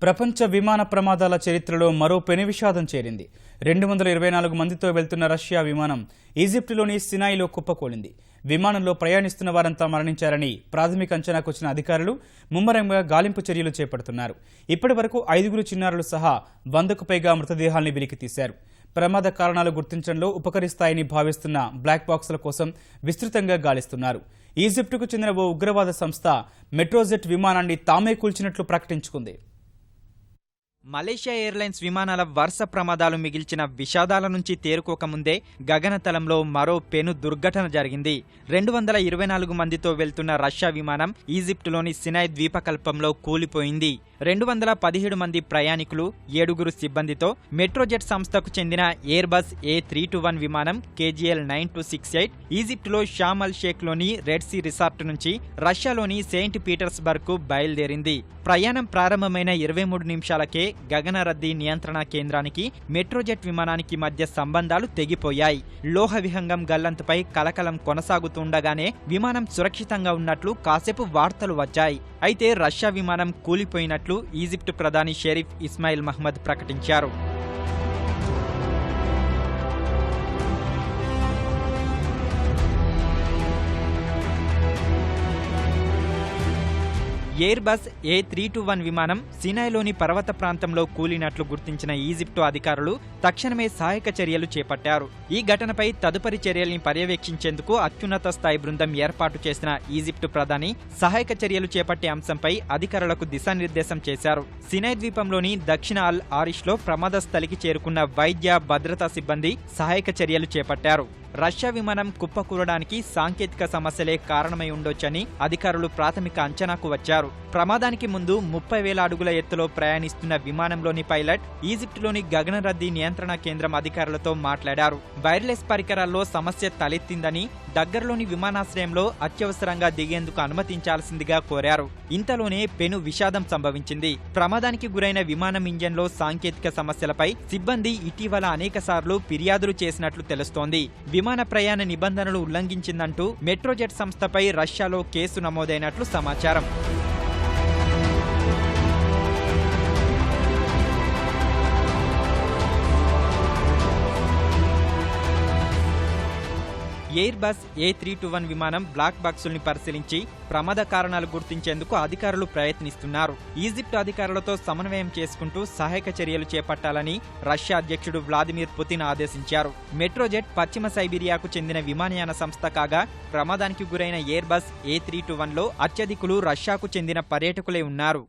ప్రపంచ విమాన ప్రమాదాల చరిత్రలో మరో పెను విషాదం చేరింది. 224 మందితో వెళ్తున్న రష్యా విమానం ఈజిప్టులోని సినాయిలో కుప్పకూలింది. విమానంలో ప్రయాణిస్తున్న వారంతా మరణించారని ప్రాథమిక అంచనాకు వచ్చిన అధికారులు ముమ్మరంగా గాలింపు చర్యలు చేపడుతున్నారు. ఇప్పటి వరకు 5 చిన్నారులు సహా 100కు పైగా మృతదేహాల్ని వెలికితీశారు. ప్రమాద కారణాలు గుర్తించడంలో ఉపకరిస్తాయని భావిస్తున్న బ్లాక్ బాక్సుల కోసం విస్తృతంగా గాలిస్తున్నారు. ఈజిప్టుకు చెందిన ఓ ఉగ్రవాద సంస్థ మెట్రోజెట్ విమానాన్ని తామే కూల్చినట్లు ప్రకటించుకుంది. మలేషియా ఎయిర్లైన్స్ విమానాల వరుస ప్రమాదాలు మిగిల్చిన విషాదాల నుంచి తేరుకోకముందే గగనతలంలో మరో పెను దుర్ఘటన జరిగింది. 224 మందితో వెళ్తున్న రష్యా విమానం ఈజిప్టులోని సినాయ్ ద్వీపకల్పంలో కూలిపోయింది. 217 మంది ప్రయాణికులు, 7 సిబ్బందితో మెట్రోజెట్ సంస్థకు చెందిన ఎయిర్బస్ A321 విమానం KGL 9268 ఈజిప్టులో షామ్ అల్ షేఖ్లోని రెడ్ సీ రిసార్ట్ నుంచి రష్యాలోని సెయింట్ పీటర్స్బర్గ్ కు బయలుదేరింది. ప్రయాణం ప్రారంభమైన 23 నిమిషాలకే గగన రద్దీ నియంత్రణ కేంద్రానికి మెట్రోజెట్ విమానానికి మధ్య సంబంధాలు తెగిపోయాయి. లోహ విహంగం గల్లంతుపై కలకలం కొనసాగుతుండగానే విమానం సురక్షితంగా ఉన్నట్లు కాసేపు వార్తలు వచ్చాయి. అయితే రష్యా విమానం కూలిపోయినట్లు ఈజిప్టు ప్రధాని షరీఫ్ ఇస్మాయిల్ మహ్మద్ ప్రకటించారు. ఎయిర్బస్ A321 విమానం సినాయ్లోని పర్వత ప్రాంతంలో కూలినట్లు గుర్తించిన ఈజిప్టు అధికారులు తక్షణమే సహాయక చర్యలు చేపట్టారు. ఈ ఘటనపై తదుపరి చర్యల్ని పర్యవేక్షించేందుకు అత్యున్నత స్థాయి బృందం ఏర్పాటు చేసిన ఈజిప్టు ప్రధాని సహాయక చర్యలు చేపట్టే అంశంపై అధికారులకు దిశానిర్దేశం చేశారు. సినాయ్ ద్వీపంలోని దక్షిణ అల్ ఆరిష్లో ప్రమాద స్థలికి చేరుకున్న వైద్య భద్రతా సిబ్బంది సహాయక చర్యలు చేపట్టారు. రష్యా విమానం కుప్పకూలడానికి సాంకేతిక సమస్యలే కారణమై ఉండొచ్చని అధికారులు ప్రాథమిక అంచనాకు వచ్చారు. ప్రమాదానికి ముందు 30,000 అడుగుల ఎత్తులో ప్రయాణిస్తున్న విమానంలోని పైలట్ ఈజిప్టులోని గగన రద్దీ నియంత్రణ కేంద్రం అధికారులతో మాట్లాడారు. వైర్లెస్ పరికరాల్లో సమస్య తలెత్తిందని, దగ్గరలోని విమానాశ్రయంలో అత్యవసరంగా దిగేందుకు అనుమతించాల్సిందిగా కోరారు. ఇంతలోనే పెను విషాదం సంభవించింది. ప్రమాదానికి గురైన విమానం ఇంజన్లో సాంకేతిక సమస్యలపై సిబ్బంది ఇటీవల అనేకసార్లు ఫిర్యాదులు చేసినట్లు తెలుస్తోంది. విమాన ప్రయాణ నిబంధనలు ఉల్లంఘించిందంటూ మెట్రోజెట్ సంస్థపై రష్యాలో కేసు నమోదైనట్లు సమాచారం. ఎయిర్బస్ A321 విమానం బ్లాక్ బాక్సుల్ని పరిశీలించి ప్రమాద కారణాలు గుర్తించేందుకు అధికారులు ప్రయత్నిస్తున్నారు. ఈజిప్ట్ అధికారులతో సమన్వయం చేసుకుంటూ సహాయక చర్యలు చేపట్టాలని రష్యా అధ్యక్షుడు వ్లాదిమిర్ పుతిన్ ఆదేశించారు. మెట్రోజెట్ పశ్చిమ సైబీరియాకు చెందిన విమానయాన సంస్థ కాగా ప్రమాదానికి గురైన ఎయిర్బస్ A321లో అత్యధికులు రష్యాకు చెందిన పర్యాటకులే ఉన్నారు.